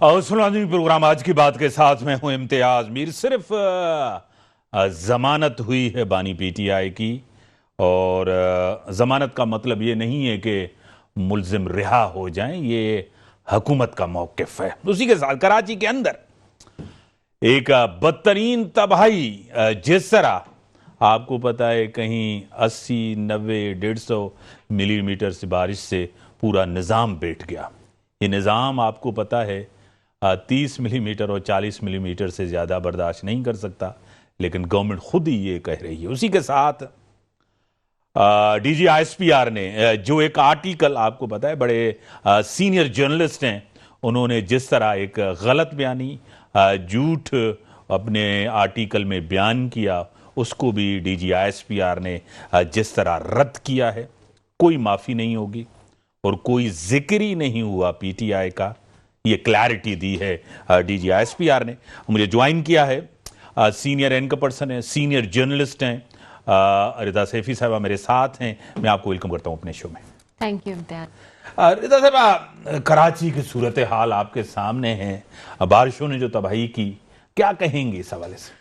اور سنوانی پروگرام آج کی بات کے ساتھ میں ہوں امتیاز میر. صرف ضمانت ہوئی ہے بانی پی ٹی آئی کی، اور ضمانت کا مطلب یہ نہیں ہے کہ ملزم رہا ہو جائیں، یہ حکومت کا موقف ہے. اسی کے ساتھ کراچی کے اندر ایک بدترین تباہی، جس طرح آپ کو پتہ ہے کہیں 80، 90، 150 ملی میٹر سے بارش سے پورا نظام بیٹھ گیا. یہ نظام آپ کو پتہ ہے 30 ملی میٹر اور 40 ملی میٹر سے زیادہ برداشت نہیں کر سکتا، لیکن گورنمنٹ خود ہی یہ کہہ رہی ہے. اسی کے ساتھ D G S P R نے جو ایک آرٹیکل، آپ کو پتہ ہے بڑے سینئر جرنلسٹ ہیں، انہوں نے جس طرح ایک غلط بیانی، جھوٹ اپنے آرٹیکل میں بیان کیا، اس کو بھی D G S P R نے جس طرح رد کیا ہے، کوئی معافی نہیں ہوگی اور کوئی ذکر ہی نہیں ہوا پی ٹی آئی کا. یہ کلیئرٹی دی ہے D G S P R نے. مجھے جوائن کیا ہے سینئر اینکر پرسن ہیں، سینئر جرنلسٹ ہیں، رضا سیفی صاحبہ میرے ساتھ ہیں. میں آپ کو ویلکم کرتا ہوں اپنے شو میں. تھینک یو امتیاز. رضا صاحبہ، کراچی کی صورتحال آپ کے سامنے ہے، بارشوں نے جو تباہی کی، کیا کہیں گے اس حوالے سے؟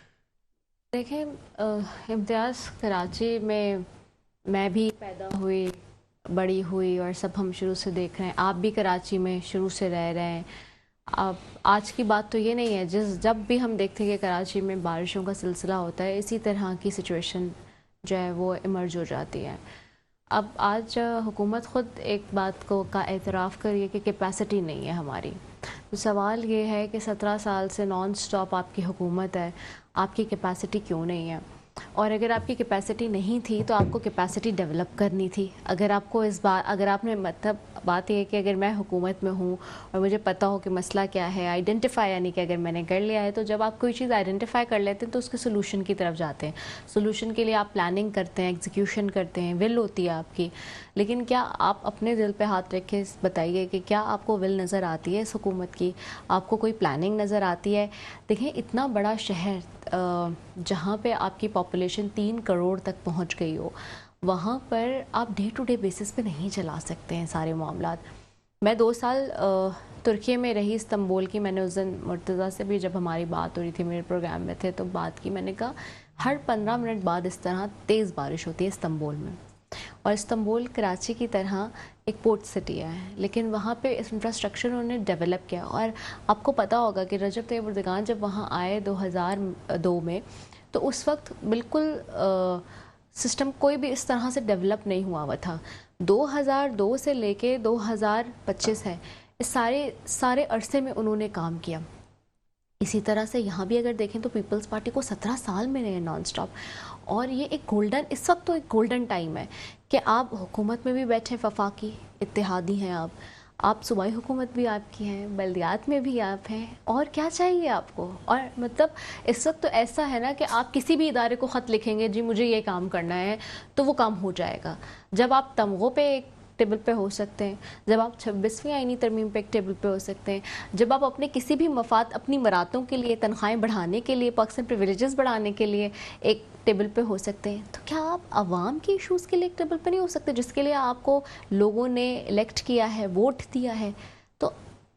دیکھیں امتیاز، کراچی میں بھی پیدا ہوئی، بڑی ہوئی، اور سب ہم شروع سے دیکھ رہے ہیں. آپ بھی کراچی میں شروع سے رہ رہے ہیں. اب آج کی بات تو یہ نہیں ہے، جب بھی ہم دیکھتے ہیں کہ کراچی میں بارشوں کا سلسلہ ہوتا ہے، اسی طرح کی سچویشن جو ہے وہ ایمرج ہو جاتی ہے. اب آج حکومت خود ایک بات کا اعتراف کریے کہ کیپیسٹی نہیں ہے ہماری. تو سوال یہ ہے کہ 17 سال سے نان سٹاپ آپ کی حکومت ہے، آپ کی کیپیسٹی کیوں نہیں ہے؟ اور اگر آپ کی کیپیسٹی نہیں تھی تو آپ کو کیپیسٹی ڈیولپ کرنی تھی. اگر آپ کو اگر آپ نے مطلب بات یہ ہے کہ اگر میں حکومت میں ہوں اور مجھے پتہ ہو کہ مسئلہ کیا ہے، آئیڈینٹیفائی، یعنی کہ اگر میں نے کر لیا ہے، تو جب آپ کوئی چیز آئیڈینٹیفائی کر لیتے ہیں تو اس کے سولوشن کی طرف جاتے ہیں. سولوشن کے لیے آپ پلاننگ کرتے ہیں، ایگزیکیوشن کرتے ہیں، ول ہوتی ہے آپ کی. لیکن کیا آپ اپنے دل پہ ہاتھ رکھ کے بتائیے کہ کیا آپ کو ول نظر آتی ہے اس حکومت کی؟ آپ کو کوئی پلاننگ نظر آتی ہے؟ دیکھیں، اتنا بڑا شہر جہاں پہ آپ کی پاپولیشن 3 کروڑ تک پہنچ گئی ہو، وہاں پر آپ ڈے ٹو ڈے بیسس پہ نہیں چلا سکتے ہیں سارے معاملات. میں 2 سال ترکی میں رہی، استنبول کی. میں نے اس دن مرتضیٰ سے بھی جب ہماری بات ہو رہی تھی، میرے پروگرام میں تھے، تو بات کی. میں نے کہا ہر 15 منٹ بعد اس طرح تیز بارش ہوتی ہے استنبول میں. اور استنبول کراچی کی طرح ایک پورٹ سٹی ہے، لیکن وہاں پہ انفراسٹرکچر انہوں نے ڈیولپ کیا. اور آپ کو پتہ ہوگا کہ رجب طیب اردگان جب وہاں آئے 2002 میں، تو اس وقت بالکل سسٹم کوئی بھی اس طرح سے ڈیولپ نہیں ہوا تھا. 2002 سے لے کے 2025 ہے، اس سارے عرصے میں انہوں نے کام کیا. اسی طرح سے یہاں بھی اگر دیکھیں تو پیپلز پارٹی کو 17 سال میں رہے نان سٹاپ. اور یہ ایک گولڈن، اس وقت تو ایک گولڈن ٹائم ہے کہ آپ حکومت میں بھی بیٹھے، وفاقی اتحادی ہیں آپ صوبائی حکومت بھی آپ کی ہیں، بلدیات میں بھی آپ ہیں، اور کیا چاہیے آپ کو؟ اور مطلب اس وقت تو ایسا ہے نا کہ آپ کسی بھی ادارے کو خط لکھیں گے، جی مجھے یہ کام کرنا ہے، تو وہ کام ہو جائے گا. جب آپ تمغوں پہ ایک ٹیبل پہ ہو سکتے ہیں، جب آپ 26ویں آئینی ترمیم پہ ایک ٹیبل پہ ہو سکتے ہیں، جب آپ اپنے کسی بھی مفاد، اپنی مراتوں کے لیے، تنخواہیں بڑھانے کے لیے، پاکستان پریویلیجز بڑھانے کے لیے ایک ٹیبل پہ ہو سکتے ہیں، تو کیا آپ عوام کی ایشوز کے لیے ایک ٹیبل پہ نہیں ہو سکتے، جس کے لیے آپ کو لوگوں نے الیکٹ کیا ہے، ووٹ دیا ہے؟ تو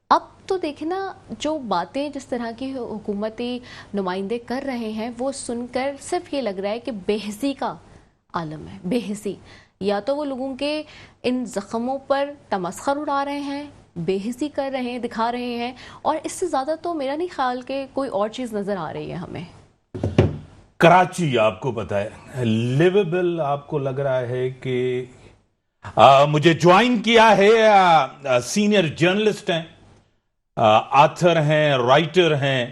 اب تو دیکھیں نا، جو باتیں جس طرح کی حکومتی نمائندے کر رہے ہیں، وہ سن کر صرف یہ لگ رہا ہے کہ بے حسی کا عالم ہے. بے حسی، یا تو وہ لوگوں کے ان زخموں پر تمسخر اڑا رہے ہیں، بے حسی کر رہے ہیں، دکھا رہے ہیں، اور اس سے زیادہ تو میرا نہیں خیال کہ کوئی اور چیز نظر آ رہی ہے ہمیں. کراچی آپ کو پتہ ہے لیویبل آپ کو لگ رہا ہے کہ مجھے جوائن کیا ہے سینئر جرنلسٹ ہیں، آتھر ہیں، رائٹر ہیں،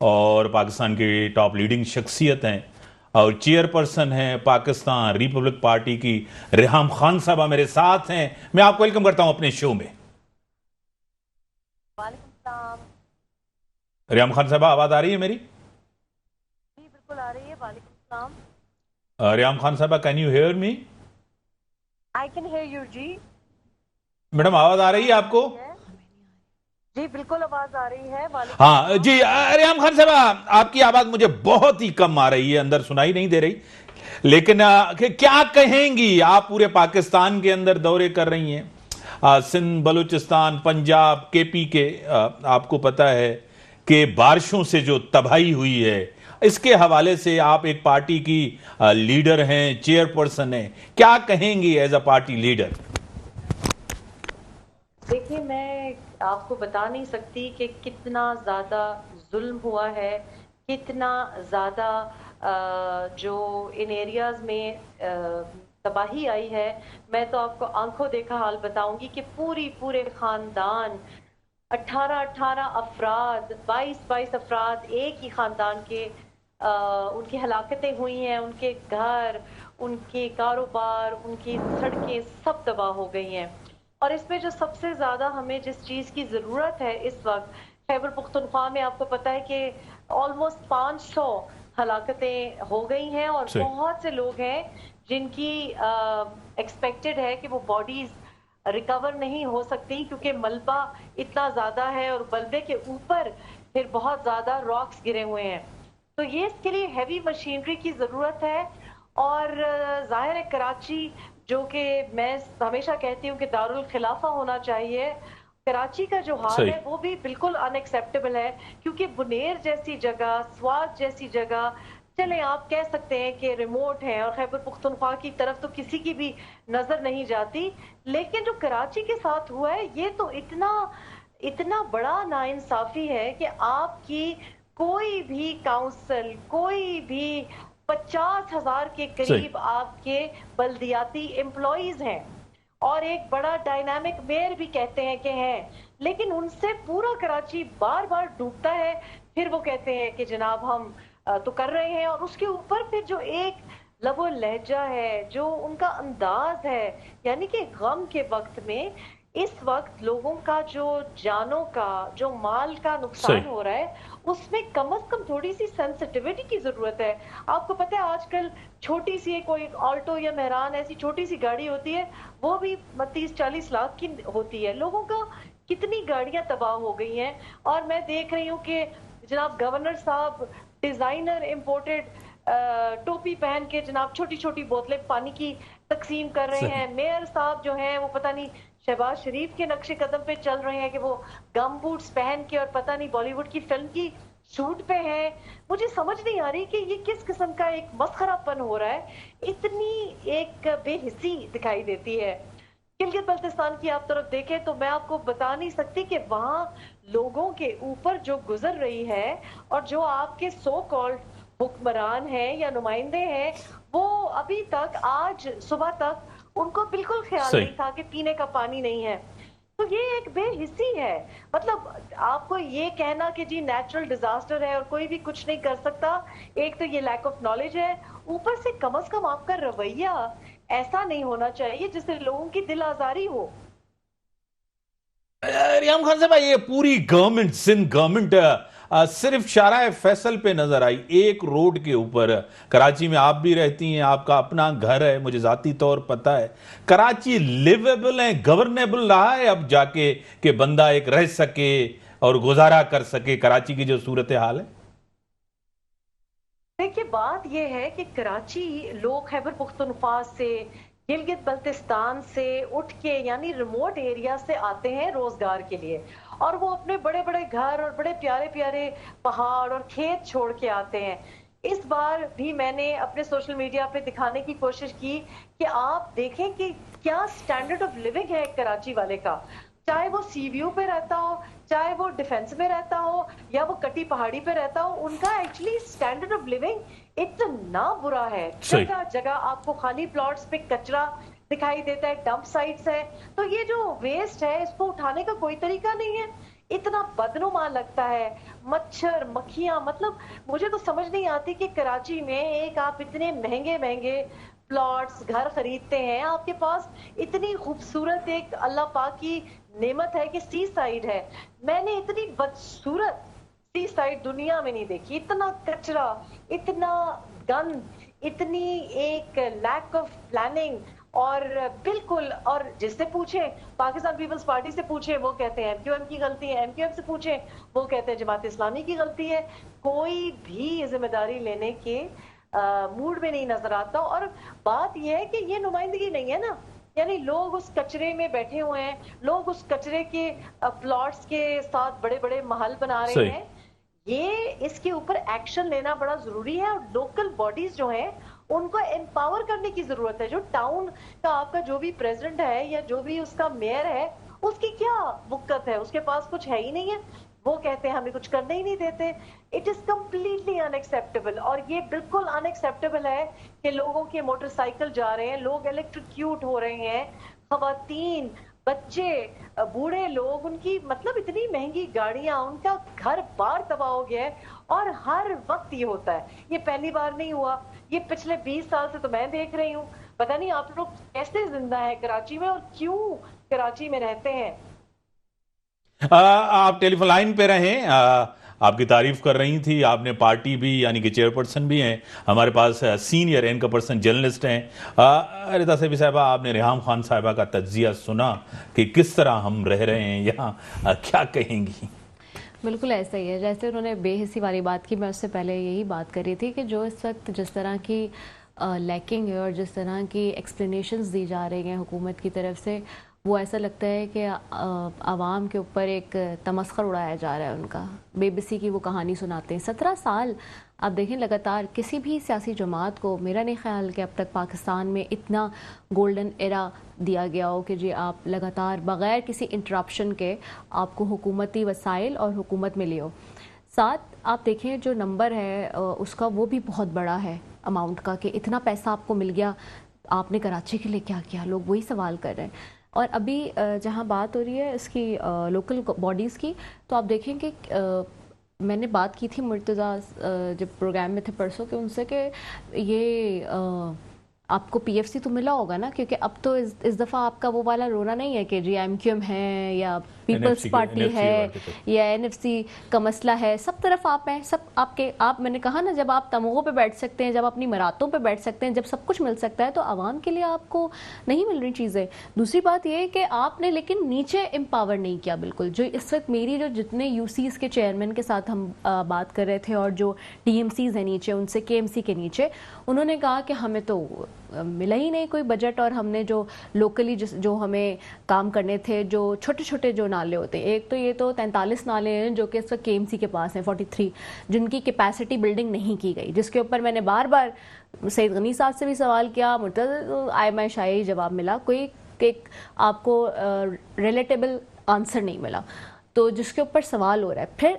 اور پاکستان کی ٹاپ لیڈنگ شخصیت ہیں، اور چیئر پرسن ہیں پاکستان ریپبلک پارٹی کی ریحام خان صاحبہ میرے ساتھ ہیں. میں آپ کو ویلکم کرتا ہوں اپنے شو میں. وعلیکم السلام. ریحام خان صاحبہ، آواز آ رہی ہے میری؟ جی بالکل آ رہی ہے. وعلیکم السلام. ریحام خان صاحبہ، can you hear me? I can hear you. جی میڈم، آواز آ رہی ہے آپ کو؟ جی بالکل آواز آ رہی ہے. ہاں جی. ریحام خان صاحبہ، آپ کی آواز مجھے بہت ہی کم آ رہی ہے، اندر سنائی نہیں دے رہی، لیکن کیا کہیں گی؟ آپ پورے پاکستان کے اندر دورے کر رہی ہیں، سندھ بلوچستان پنجاب کے پی کے آپ کو پتہ ہے کہ بارشوں سے جو تباہی ہوئی ہے، اس کے حوالے سے آپ ایک پارٹی کی لیڈر ہیں، چیئر پرسن ہیں، کیا کہیں گی ایز اے پارٹی لیڈر؟ دیکھیے میں آپ کو بتا نہیں سکتی کہ کتنا زیادہ ظلم ہوا ہے، کتنا زیادہ جو ان ایریاز میں تباہی آئی ہے. میں تو آپ کو آنکھوں دیکھا حال بتاؤں گی کہ پورے خاندان 18 افراد 22 افراد ایک ہی خاندان کے ان کی ہلاکتیں ہوئی ہیں، ان کے گھر، ان کے کاروبار، ان کی سڑکیں سب تباہ ہو گئی ہیں. اور اس میں جو سب سے زیادہ ہمیں جس چیز کی ضرورت ہے اس وقت خیبر پختونخوا میں، آپ کو پتہ ہے کہ آلموسٹ 500 ہلاکتیں ہو گئی ہیں اور صحیح. بہت سے لوگ ہیں جن کی ایکسپیکٹڈ ہے کہ وہ باڈیز ریکور نہیں ہو سکتی کیونکہ ملبہ اتنا زیادہ ہے اور ملبے کے اوپر پھر بہت زیادہ راکس گرے ہوئے ہیں. تو یہ اس کے لیے ہیوی مشینری کی ضرورت ہے. اور ظاہر ہے کراچی جو کہ میں ہمیشہ کہتی ہوں کہ دارالخلافہ ہونا چاہیے، کراچی کا جو حال ہے وہ بھی بالکل ان ایکسیپٹیبل ہے کیونکہ بنیر جیسی جگہ، سوات جیسی جگہ، چلیں آپ کہہ سکتے ہیں کہ ریموٹ ہیں اور خیبر پختونخوا کی طرف تو کسی کی بھی نظر نہیں جاتی، لیکن جو کراچی کے ساتھ ہوا ہے یہ تو اتنا بڑا ناانصافی ہے کہ آپ کی کوئی بھی کاؤنسل، کوئی بھی 50,000 کے قریب آپ کے بلدیاتی امپلائیز ہیں اور ایک بڑا ڈائنامک میئر بھی کہتے ہیں کہ ہیں، لیکن ان سے پورا کراچی بار بار ڈوبتا ہے. پھر وہ کہتے ہیں کہ جناب ہم تو کر رہے ہیں، اور اس کے اوپر پھر جو ایک لب و لہجہ ہے، جو ان کا انداز ہے، یعنی کہ غم کے وقت میں اس وقت لوگوں کا جو جانوں کا، جو مال کا نقصان ہو رہا ہے، اس میں کم از کم تھوڑی سی سینسٹیوٹی کی ضرورت ہے. آپ کو پتہ ہے آج کل چھوٹی سی کوئی آلٹو یا مہران ایسی چھوٹی سی گاڑی ہوتی ہے وہ بھی 30-40 لاکھ کی ہوتی ہے. لوگوں کا کتنی گاڑیاں تباہ ہو گئی ہیں. اور میں دیکھ رہی ہوں کہ جناب گورنر صاحب ڈیزائنر امپورٹڈ ٹوپی پہن کے جناب چھوٹی چھوٹی بوتلیں پانی کی تقسیم کر رہے ہیں. میئر صاحب جو ہیں وہ پتہ نہیں شہباز شریف کے نقش قدم پہ چل رہے ہیں کہ وہ گم بوٹس پہن کے اور پتہ نہیں بالی ووڈ کی فلم کی شوٹ پہ ہیں. مجھے سمجھ نہیں آ رہی کہ یہ کس قسم کا ایک مسخرہ پن ہو رہا ہے. اتنی ایک بے حسی دکھائی دیتی ہے. گلگت بلتستان کی آپ طرف دیکھیں تو میں آپ کو بتا نہیں سکتی کہ وہاں لوگوں کے اوپر جو گزر رہی ہے اور جو آپ کے سو کالڈ حکمران ہیں یا نمائندے ہیں، وہ ابھی تک آج صبح تک ان کو بالکل خیال نہیں تھا کہ پینے کا پانی نہیں ہے. تو یہ ایک بے حسی ہے. مطلب آپ کو یہ کہنا کہ جی نیچرل ڈیزاسٹر ہے اور کوئی بھی کچھ نہیں کر سکتا، ایک تو یہ لیک آف نالج ہے، اوپر سے کم از کم آپ کا رویہ ایسا نہیں ہونا چاہیے جس سے لوگوں کی دل آزاری ہو. ریحام خان صاحب، یہ پوری گورنمنٹ، سندھ گورنمنٹ صرف شارع فیصل پہ نظر آئی، ایک روڈ کے اوپر. کراچی میں آپ بھی رہتی ہیں، آپ کا اپنا گھر ہے، مجھے ذاتی طور پتہ ہے. کراچی لیویبل ہے، گورنیبل رہا ہے اب جا کے کہ بندہ ایک رہ سکے اور گزارا کر سکے کراچی کی جو صورتحال ہے؟ دیکھیے بات یہ ہے کہ کراچی لوگ خیبر پختونخوا سے، گلگت بلتستان سے اٹھ کے یعنی ریموٹ ایریا سے آتے ہیں روزگار کے لیے، اور وہ اپنے بڑے بڑے گھر اور بڑے پیارے پیارے پہاڑ اور کھیت چھوڑ کے آتے ہیں. اس بار بھی میں نے اپنے سوشل میڈیا پہ دکھانے کی کوشش کی کہ آپ دیکھیں کہ کیا سٹینڈرڈ آف لیونگ ہے کراچی والے کا، چاہے وہ سی ویو پہ رہتا ہو، چاہے وہ ڈیفنس میں رہتا ہو یا وہ کٹی پہاڑی پہ رہتا ہو. ان کا ایکچولی سٹینڈرڈ آف لیونگ اتنا برا ہے. جگہ جگہ آپ کو خالی پلاٹس پہ کچرا دکھائی دیتا ہے، ڈمپ سائٹس ہے. تو یہ جو ویسٹ ہے اس کو اٹھانے کا کوئی طریقہ نہیں ہے. اتنا بدنما لگتا ہے، مچھر مکھیاں. مطلب مجھے تو سمجھ نہیں آتی کہ کراچی میں ایک آپ اتنے مہنگے مہنگے پلاٹس گھر خریدتے ہیں، آپ کے پاس اتنی خوبصورت ایک اللہ پاک کی نعمت ہے کہ سی سائیڈ ہے. میں نے اتنی بدصورت سی سائیڈ دنیا میں نہیں دیکھی. اتنا کچرا، اتنا گند، اتنی ایک لیک آف پلاننگ. اور بالکل، اور جس سے پوچھیں پاکستان پیپلز پارٹی سے پوچھیں وہ کہتے ہیں ایم کیو ایم کی غلطی ہے، ایم کیو ایم سے پوچھیں وہ کہتے ہیں جماعت اسلامی کی غلطی ہے. کوئی بھی ذمہ داری لینے کے موڈ میں نہیں نظر آتا. اور بات یہ ہے کہ یہ نمائندگی نہیں ہے نا. یعنی لوگ اس کچرے میں بیٹھے ہوئے ہیں, لوگ اس کچرے کے پلاٹس کے ساتھ بڑے بڑے محل بنا رہے ہیں. یہ اس کے اوپر ایکشن لینا بڑا ضروری ہے, اور لوکل باڈیز جو ہیں ان کو امپاور کرنے کی ضرورت ہے. جو ٹاؤن کا آپ کا جو بھی پریزیڈنٹ ہے یا جو بھی اس کا میئر ہے, اس کی کیا وقت ہے؟ اس کے پاس کچھ ہے ہی نہیں ہے, وہ کہتے ہیں ہمیں کچھ کرنے ہی نہیں دیتے. It is completely in acceptable. اور یہ بالکل ان ایکسیپٹیبل ہے کہ لوگوں کے موٹر سائیکل جا رہے ہیں, لوگ الیکٹریکیوٹ ہو رہے ہیں, خواتین, بچے, بوڑھے لوگ, ان کی مطلب اتنی مہنگی گاڑیاں, ان کا گھر بار تباہ ہو گیا ہے. اور ہر وقت یہ ہوتا ہے, یہ پہلی بار نہیں ہوا, یہ پچھلے 20 سال سے تو میں دیکھ رہی ہوں. پتہ نہیں آپ لوگ کیسے زندہ ہیں کراچی میں, اور کیوں کراچی میں رہتے ہیں. آپ ٹیلی فون لائن پہ رہیں. آپ کی تعریف کر رہی تھی, آپ نے پارٹی بھی یعنی کہ چیئرپرسن بھی ہیں, ہمارے پاس سینئر اینکر پرسن جرنلسٹ ہیں. رضا صاحبی صاحبہ, آپ نے ریحام خان صاحبہ کا تجزیہ سنا کہ کس طرح ہم رہ رہے ہیں یہاں, کیا کہیں گی؟ بالکل ایسا ہی ہے جیسے انہوں نے بے حسی والی بات کی. میں اس سے پہلے یہی بات کر رہی تھی کہ جو اس وقت جس طرح کی لیکنگ ہے اور جس طرح کی ایکسپلینیشنز دی جا رہی ہیں حکومت کی طرف سے, وہ ایسا لگتا ہے کہ عوام کے اوپر ایک تمسخر اڑایا جا رہا ہے. ان کا بے بسی کی وہ کہانی سناتے ہیں. 17 سال آپ دیکھیں لگاتار کسی بھی سیاسی جماعت کو, میرا نہیں خیال کہ اب تک پاکستان میں اتنا گولڈن ایرا دیا گیا ہو کہ جی آپ لگاتار بغیر کسی انٹرپشن کے آپ کو حکومتی وسائل اور حکومت ملی ہو. ساتھ آپ دیکھیں جو نمبر ہے اس کا, وہ بھی بہت بڑا ہے اماؤنٹ کا, کہ اتنا پیسہ آپ کو مل گیا, آپ نے کراچی کے لیے کیا کیا, لوگ وہی سوال کر رہے ہیں. اور ابھی جہاں بات ہو رہی ہے اس کی لوکل باڈیز کی, تو آپ دیکھیں کہ میں نے بات کی تھی مرتضیٰ جب پروگرام میں تھے پرسوں, کہ ان سے کہ یہ آپ کو پی ایف سی تو ملا ہوگا نا, کیونکہ اب تو اس دفعہ آپ کا وہ والا رونا نہیں ہے کہ جی ایم کیو ایم ہے یا پیپلز پارٹی ہے یا این ایف سی کا مسئلہ ہے. سب طرف آپ ہیں, سب آپ میں نے کہا نا, جب آپ تمغوں پہ بیٹھ سکتے ہیں, جب اپنی مراتوں پہ بیٹھ سکتے ہیں, جب سب کچھ مل سکتا ہے, تو عوام کے لیے آپ کو نہیں مل رہی چیزیں. دوسری بات یہ ہے کہ آپ نے لیکن نیچے امپاور نہیں کیا بالکل. جو اس وقت میری جو جتنے یو سیز کے چیئرمین کے ساتھ ہم بات کر رہے تھے, اور جو ٹی ایم سیز ہیں نیچے, ان سے کے ایم سی کے نیچے, انہوں نے کہا کہ ہمیں تو ملا ہی نہیں کوئی بجٹ, اور ہم نے جو لوکلی جو ہمیں کام کرنے تھے, جو چھوٹے چھوٹے جو نالے ہوتے ہیں, ایک تو یہ تو 43 نالے ہیں جو کہ اس وقت کے ایم سی کے پاس ہیں 43, جن کی کیپیسٹی بلڈنگ نہیں کی گئی, جس کے اوپر میں نے بار بار سید غنی صاحب سے بھی سوال کیا, مرتضی شاہی جواب ملا, کوئی ایک آپ کو ریلیٹیبل آنسر نہیں ملا. تو جس کے اوپر سوال ہو رہا ہے. پھر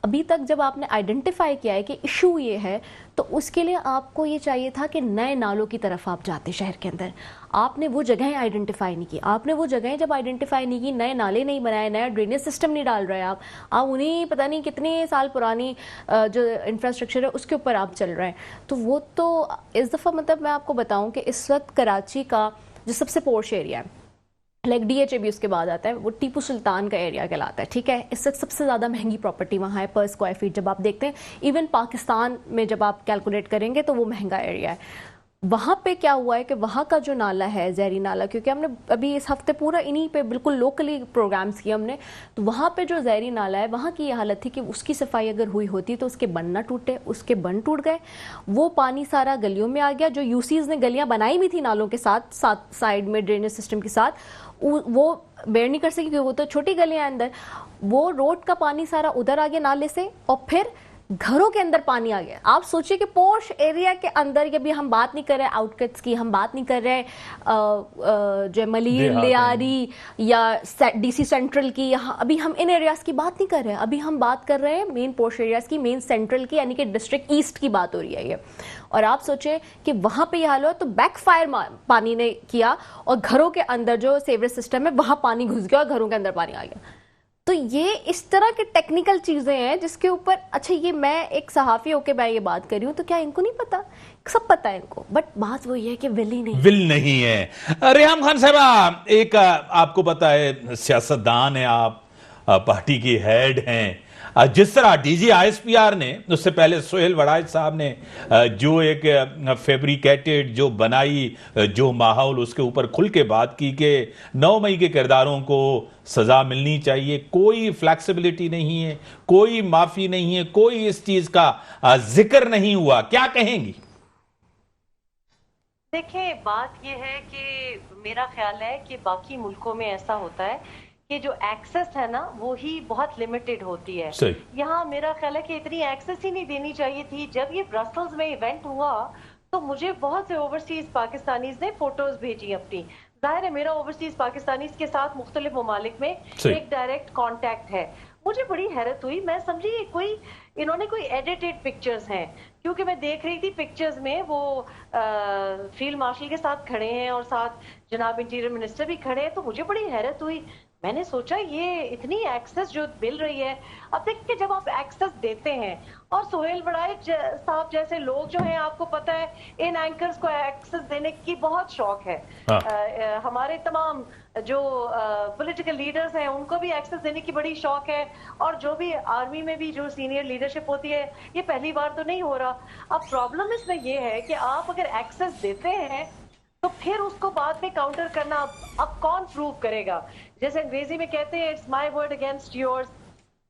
ابھی تک جب آپ نے آئیڈینٹیفائی کیا ہے کہ ایشو یہ ہے, تو اس کے لیے آپ کو یہ چاہیے تھا کہ نئے نالوں کی طرف آپ جاتے شہر کے اندر. آپ نے وہ جگہیں آئیڈینٹیفائی نہیں کی. آپ نے وہ جگہیں جب آئیڈینٹیفائی نہیں کی, نئے نالے نہیں بنائے, نیا ڈرینیج سسٹم نہیں ڈال رہے آپ انہیں پتہ نہیں کتنے سال پرانی جو انفراسٹرکچر ہے اس کے اوپر آپ چل رہے ہیں. تو وہ تو اس دفعہ مطلب میں آپ کو بتاؤں کہ اس وقت کراچی کا جو سب سے پورش ایریا ہے, لائک ڈی ایچ اے بھی اس کے بعد آتا ہے, وہ ٹیپو سلطان کا ایریا کہلاتا ہے. ٹھیک ہے, اس وقت سب سے زیادہ مہنگی پراپرٹی وہاں ہے پر اسکوائر فیٹ. جب آپ دیکھتے ہیں ایون پاکستان میں جب آپ کیلکولیٹ کریں گے تو وہ مہنگا ایریا ہے. وہاں پہ کیا ہوا ہے کہ وہاں کا جو نالا ہے, زہری نالا, کیونکہ ہم نے ابھی اس ہفتے پورا انہی پہ بالکل لوکلی پروگرامز کیے ہم نے, تو وہاں پہ جو زہری نالا ہے وہاں کی یہ حالت تھی کہ اس کی صفائی اگر ہوئی ہوتی تو اس کے بند نہ ٹوٹے, اس کے بند ٹوٹ گئے, وہ پانی سارا گلیوں میں آ گیا. جو یو سیز نے گلیاں بنائی بھی تھی نالوں کے ساتھ سائڈ میں ڈرینیج سسٹم کے ساتھ, وہ بیئر نہیں کر سکی کیونکہ وہ تو چھوٹی گلیاں اندر, وہ روڈ کا پانی سارا ادھر آ گیا نالے سے, اور پھر گھروں کے اندر پانی آ گیا. آپ سوچئے کہ پوش ایریا کے اندر, یہ بھی ہم بات نہیں کر رہے آؤٹ کٹس کی, ہم بات نہیں کر رہے جو ملیل, لیاری یا ڈی سی سینٹرل کی, یہاں ابھی ہم ان ایریاز کی بات نہیں کر رہے, ابھی ہم بات کر رہے ہیں مین پوش ایریاز کی, مین سینٹرل کی, یعنی کہ ڈسٹرکٹ ایسٹ کی بات ہو رہی ہے یہ. اور آپ سوچیں کہ وہاں پہ یہ حال ہو تو بیک فائر پانی نے کیا, اور گھروں کے اندر جو سیوریج سسٹم ہے وہاں پانی گھس گیا اور گھروں کے اندر پانی آ گیا. تو یہ اس طرح کے ٹیکنیکل چیزیں ہیں جس کے اوپر, اچھا یہ میں ایک صحافی ہو کے میں یہ بات کر رہی ہوں, تو کیا ان کو نہیں پتا؟ سب پتا ہے ان کو, بٹ بات وہ یہ ہے کہ ول نہیں ہے. ریحام خان صاحبہ, ایک آپ کو پتا ہے سیاستدان ہیں آپ, پارٹی کی ہیڈ ہیں, جس طرح D G I S P R نے, اس سے پہلے سہیل وڑائچ صاحب نے جو ایک فیبریکیٹڈ جو بنائی جو ماحول, اس کے اوپر کھل کے بات کی کہ 9 مئی کے کرداروں کو سزا ملنی چاہیے, کوئی فلیکسیبلٹی نہیں ہے, کوئی معافی نہیں ہے, کوئی اس چیز کا ذکر نہیں ہوا. کیا کہیں گی؟ دیکھیں بات یہ ہے کہ میرا خیال ہے کہ باقی ملکوں میں ایسا ہوتا ہے کہ جو ایکسس ہے نا وہی بہت لمیٹڈ ہوتی ہے. صحیح. یہاں میرا خیال ہے کہ اتنی ایکسس ہی نہیں دینی چاہیے تھی. جب یہ برسلز میں ایونٹ ہوا تو مجھے بہت سے اوورسیز پاکستانیز نے فوٹوز بھیجی اپنی. ظاہر ہے میرا اوورسیز پاکستانیز کے ساتھ مختلف ممالک میں ایک ڈائریکٹ کانٹیکٹ ہے. مجھے بڑی حیرت ہوئی, میں سمجھی یہ انہوں نے کوئی ایڈیٹڈ پکچرز ہیں, کیونکہ میں دیکھ رہی تھی پکچرز میں وہ فیلڈ مارشل کے ساتھ کھڑے ہیں اور ساتھ جناب انٹیریئر منسٹر بھی کھڑے ہیں. تو مجھے بڑی حیرت ہوئی, میں نے سوچا یہ اتنی ایکسس جو مل رہی ہے. اب دیکھیں جب آپ ایکسس دیتے ہیں, اور سہیل بڑائچ صاحب جیسے لوگ جو ہیں آپ کو پتا ہے ان اینکرز کو ایکسس دینے کی بہت شوق ہے. ہمارے تمام جو پولیٹیکل لیڈرز ہیں ان کو بھی ایکسس دینے کی بڑی شوق ہے, اور جو بھی آرمی میں بھی جو سینئر لیڈرشپ ہوتی ہے, یہ پہلی بار تو نہیں ہو رہا. اب پرابلم اس میں یہ ہے کہ آپ اگر ایکسس دیتے ہیں تو پھر اس کو بعد میں کاؤنٹر کرنا اب کون پروو کرے گا. جیسے انگریزی میں کہتے ہیں it's my word against yours,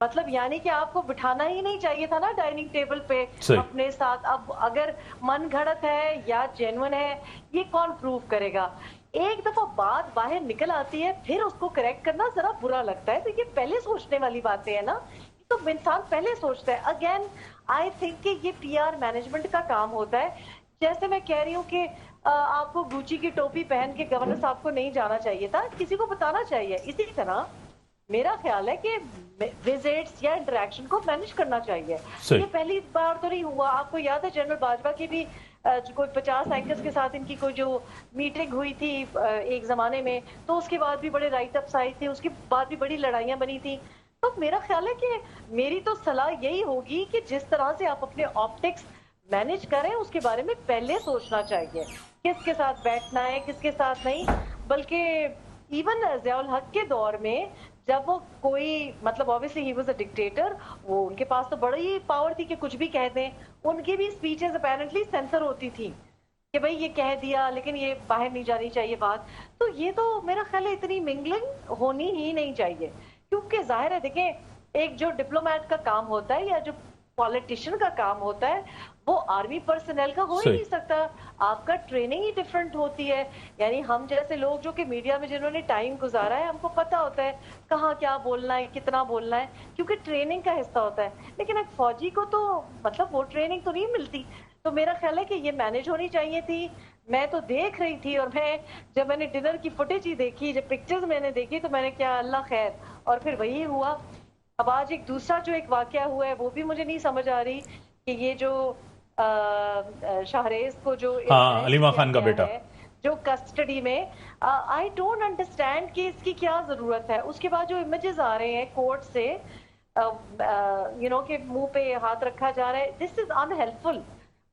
مطلب یعنی کہ آپ کو بٹھانا ہی نہیں چاہیے تھا نا ڈائننگ ٹیبل پہ اپنے ساتھ. اب اگر من گھڑت ہے یا جینون ہے, یہ کون پروو کرے گا. ایک دفعہ بات باہر نکل آتی ہے پھر اس کو کریکٹ کرنا ذرا برا لگتا ہے. تو یہ پہلے سوچنے والی باتیں ہیں نا, تو انسان پہلے سوچتا ہے. اگین آئی تھنک کہ یہ پی آر مینجمنٹ کا کام ہوتا ہے. جیسے میں کہہ رہی ہوں کہ آپ کو گوچی کی ٹوپی پہن کے گورنر صاحب کو نہیں جانا چاہیے تھا, کسی کو بتانا چاہیے. اسی طرح میرا خیال ہے کہ وزٹس یا انٹریکشن کو مینج کرنا چاہیے. یہ پہلی بار تو نہیں ہوا. آپ کو یاد ہے جنرل باجوہ کی بھی کوئی 50 اینکرز کے ساتھ ان کی کوئی جو میٹنگ ہوئی تھی ایک زمانے میں, تو اس کے بعد بھی بڑے رائٹ اپس آئی تھے, اس کے بعد بھی بڑی لڑائیاں بنی تھی. تو میرا خیال ہے کہ میری تو صلاح یہی ہوگی کہ جس طرح سے آپ اپنے آپٹکس مینج کریں اس کے بارے میں پہلے سوچنا چاہیے, کس کے ساتھ بیٹھنا ہے کس کے ساتھ نہیں. بلکہ ایون ضیاء الحق کے دور میں جب وہ کوئی مطلب obviously he was a dictator, وہ ان کے پاس تو بڑی پاور تھی کہ کچھ بھی کہہ دیں. ان کی بھی اسپیچز اپیرنٹلی سینسر ہوتی تھی کہ بھئی یہ کہہ دیا لیکن یہ باہر نہیں جانی چاہیے بات. تو یہ تو میرا خیال ہے اتنی منگلنگ ہونی ہی نہیں چاہیے, کیونکہ ظاہر ہے دیکھیں ایک جو ڈپلومیٹ کا کام ہوتا ہے یا جو پالیٹیشین کا کام ہوتا ہے وہ آرمی پرسنل کا ہو ہی نہیں سکتا. آپ کا ٹریننگ ہی ڈفرنٹ ہوتی ہے. یعنی ہم جیسے لوگ جو کہ میڈیا میں جنہوں نے ٹائم گزارا ہے, ہم کو پتا ہوتا ہے کہاں کیا بولنا ہے کتنا بولنا ہے, کیونکہ ٹریننگ کا حصہ ہوتا ہے. لیکن ایک فوجی کو تو مطلب وہ ٹریننگ تو نہیں ملتی. تو میرا خیال ہے کہ یہ مینج ہونی چاہیے تھی. میں تو دیکھ رہی تھی, اور جب میں نے ڈنر کی فوٹیج ہی دیکھی, جب پکچرز میں نے دیکھی, تو میں نے کیا اللہ خیر, اور پھر وہی ہوا. اب آج ایک دوسرا جو ایک واقعہ ہوا ہے وہ بھی مجھے نہیں سمجھ آ رہی کہ یہ جو شاہریز کو جو علیمہ خان کا بیٹا جو کسٹڈی میں, آئی ڈونٹ انڈرسٹینڈ کہ اس کی کیا ضرورت ہے. اس کے بعد جو امیجز آ رہے ہیں کورٹ سے کہ منہ پہ ہاتھ رکھا جا رہا ہے, دس از ان ہیلپ فل.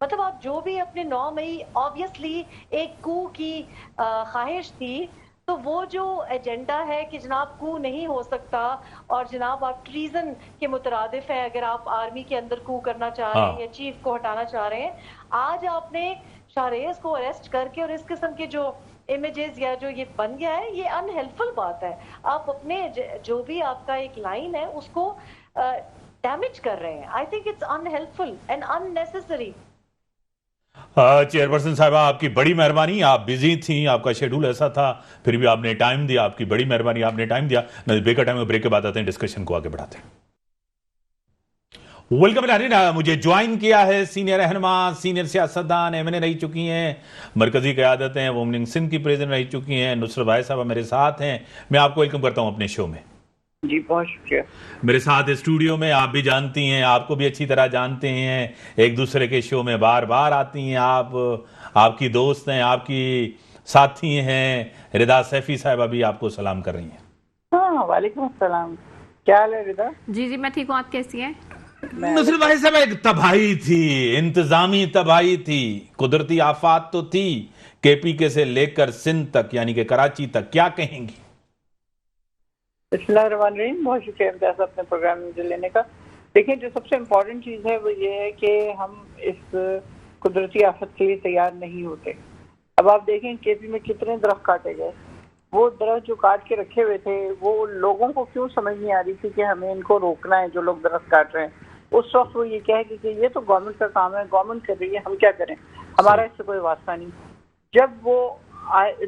مطلب آپ جو بھی اپنے 9 مئی آبویسلی ایک کو کی خواہش تھی, تو وہ جو ایجنڈا ہے کہ جناب کو نہیں ہو سکتا اور جناب آپ ٹریزن کے مترادف ہیں اگر آپ آرمی کے اندر کو کرنا چاہ رہے ہیں یا چیف کو ہٹانا چاہ رہے ہیں. آج آپ نے شاہریز کو اریسٹ کر کے اور اس قسم کے جو امیجز یا جو یہ بن گیا ہے, یہ ان ہیلپفل بات ہے. آپ اپنے جو بھی آپ کا ایک لائن ہے اس کو ڈیمیج کر رہے ہیں. I think it's unhelpful and unnecessary. Chairperson صاحبہ آپ کی بڑی مہربانی, آپ بزی تھیں, آپ کا شیڈول ایسا تھا, پھر بھی آپ نے ٹائم دیا, آپ کی بڑی مہربانی, آپ نے ٹائم دیا. بریک کا ٹائم, بریک کے بعد آتے ہیں, ڈسکشن کو آگے بڑھاتے ہیں. ویلکم ناظرین, مجھے جوائن کیا ہے سینئر رہنما, سینئر سیاستدان, MNA رہی چکی ہیں, مرکزی قیادت ہیں, وومننگ سندھ کی پریزیڈنٹ رہی چکی ہیں, نصرت بھائی صاحبہ میرے ساتھ ہیں. میں آپ کو ویلکم کرتا ہوں اپنے شو میں. جی بہت شکریہ. میرے ساتھ اسٹوڈیو میں آپ بھی جانتی ہیں, آپ کو بھی اچھی طرح جانتے ہیں, ایک دوسرے کے شو میں بار بار آتی ہیں, آپ کی دوست ہیں, آپ کی ساتھی ہیں, ردا سیفی صاحبہ بھی آپ کو سلام کر رہی ہیں. ہاں وعلیکم السلام. کیا حال ہے ردا؟ جی میں ٹھیک ہوں, آپ کیسی ہیں؟ نصرت بھائی صاحب, ایک تباہی تھی, انتظامی تباہی تھی, قدرتی آفات تو تھی, KPK سے لے کر سندھ تک یعنی کہ کراچی تک, کیا کہیں گی؟ بسم اللہ الرحمن الرحیم. بہت شکریہ امتیاز اپنے پروگرام میں لینے کا. دیکھیں جو سب سے امپورٹنٹ چیز ہے وہ یہ ہے کہ ہم اس قدرتی آفت کے لیے تیار نہیں ہوتے. اب آپ دیکھیں KP میں کتنے درخت کاٹے گئے. وہ درخت جو کاٹ کے رکھے ہوئے تھے وہ لوگوں کو کیوں سمجھ نہیں آ رہی تھی کہ ہمیں ان کو روکنا ہے, جو لوگ درخت کاٹ رہے ہیں. اس وقت وہ یہ کہے کہ یہ تو گورنمنٹ کا کام ہے, گورنمنٹ کر رہی ہے, ہم کیا کریں, ہمارا اس سے کوئی واسطہ نہیں. جب وہ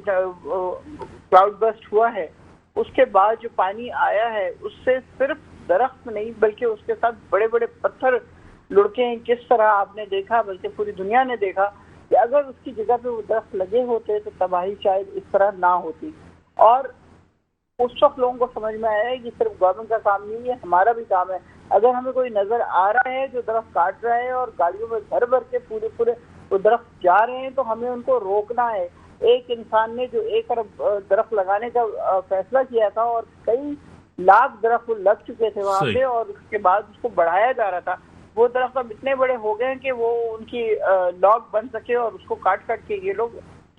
کلاؤڈ برسٹ ہوا ہے اس کے بعد جو پانی آیا ہے اس سے صرف درخت نہیں بلکہ اس کے ساتھ بڑے بڑے پتھر لڑکے ہیں. کس طرح آپ نے دیکھا, بلکہ پوری دنیا نے دیکھا کہ اگر اس کی جگہ پہ وہ درخت لگے ہوتے تو تباہی شاید اس طرح نہ ہوتی. اور اس وقت لوگوں کو سمجھ میں آیا ہے کہ صرف گورنمنٹ کا کام نہیں ہے, ہمارا بھی کام ہے. اگر ہمیں کوئی نظر آ رہا ہے جو درخت کاٹ رہا ہے اور گاڑیوں میں بھر بھر کے پورے وہ درخت جا رہے ہیں تو ہمیں ان کو روکنا ہے. ایک انسان نے جو 1 ارب درخت لگانے کا فیصلہ کیا تھا اور کئی لاکھ درخت لگ چکے تھے وہاں پہ, اور اس کے بعد اس کو بڑھایا جا رہا تھا, وہ درخت اب اتنے بڑے ہو گئے ہیں کہ وہ ان کی لاگ بن سکے, اور اس کو کاٹ کے یہ لوگ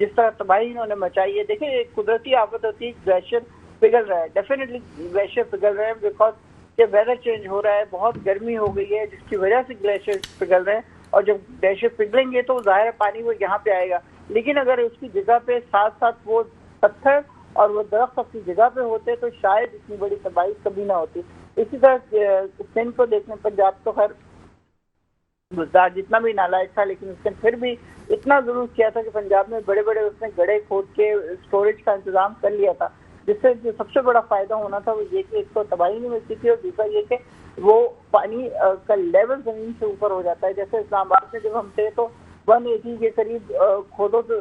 جس طرح تباہی انہوں نے مچائی ہے. دیکھیں ایک قدرتی آفت ہوتی ہے, گلیشیئر پگھل رہا ہے, ڈیفینیٹلی گلیشیئر پگھل رہے ہیں بیکاز کہ ویدر چینج ہو رہا ہے, بہت گرمی ہو گئی ہے جس کی وجہ سے گلیشیئر پگھل رہے ہیں, اور جب گلیشیئر پگھلیں گے تو ظاہر ہے پانی وہ یہاں پہ آئے گا. لیکن اگر اس کی جگہ پہ ساتھ ساتھ وہ پتھر اور وہ درخت اپنی جگہ پہ ہوتے تو شاید اتنی بڑی تباہی کبھی نہ ہوتی. اسی طرح سندھ کو دیکھنے, پنجاب تو خیر گزدار جتنا بھی نالائق تھا لیکن اس نے پھر بھی اتنا ضرور کیا تھا کہ پنجاب میں بڑے بڑے اس نے گڑھے کھود کے اسٹوریج کا انتظام کر لیا تھا, جس سے جو سب سے بڑا فائدہ ہونا تھا وہ یہ کہ ایک تو تباہی نہیں ملتی تھی, اور دوسرا یہ کہ وہ پانی کا لیول زمین سے اوپر ہو جاتا ہے. جیسے اسلام آباد میں جب ہم تھے تو 180 کے قریب کھودو تو